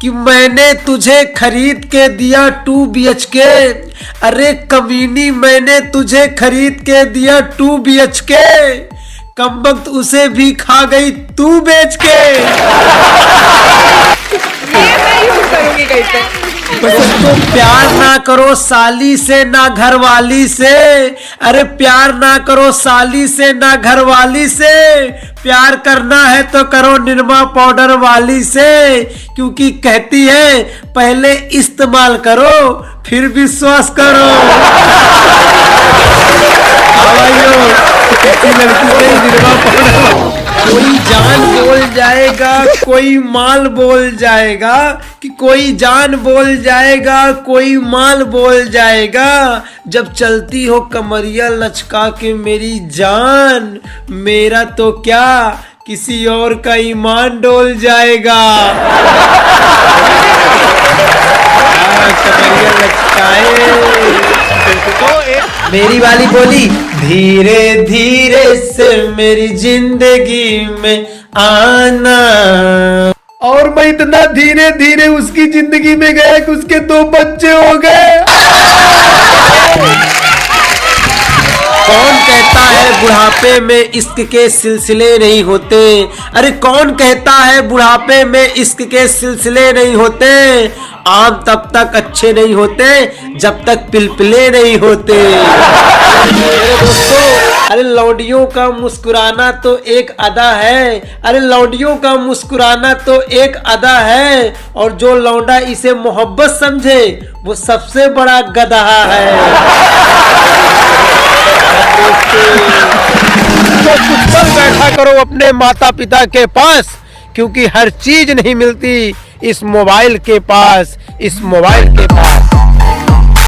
कि मैंने तुझे खरीद के दिया 2 BHK। अरे कमीनी, मैंने तुझे खरीद के दिया 2 BHK, कमबख्त उसे भी खा गई तू बेच के। तो प्यार ना करो साली से ना घरवाली से। अरे प्यार ना करो साली से ना घरवाली से, प्यार करना है तो करो निरमा पाउडर वाली से, क्योंकि कहती है पहले इस्तेमाल करो फिर विश्वास करो। कोई जान बोल जाएगा, कोई माल बोल जाएगा, कि कोई जान बोल जाएगा, कोई माल बोल जाएगा, जब चलती हो कमरिया लचका के मेरी जान, मेरा तो क्या किसी और का ईमान डोल जाएगा। कमरिया लचकाए मेरी वाली बोली, धीरे धीरे से मेरी जिंदगी में आना। और मैं इतना धीरे धीरे उसकी जिंदगी में गया कि उसके 2 बच्चे हो गए। कौन कहता है बुढ़ापे में इश्क के सिलसिले नहीं होते? अरे कौन कहता है बुढ़ापे में इश्क के सिलसिले नहीं होते? आम तब तक अच्छे नहीं होते जब तक पिलपिले नहीं होते। दोस्तों, अरे लौंडियों का मुस्कुराना तो एक अदा है। अरे लौंडियों का मुस्कुराना तो एक अदा है, और जो लौंडा इसे मोहब्बत समझे वो सबसे बड़ा गधा है। तो कुछ पल बैठा करो अपने माता पिता के पास, क्योंकि हर चीज नहीं मिलती इस मोबाइल के पास, इस मोबाइल के पास।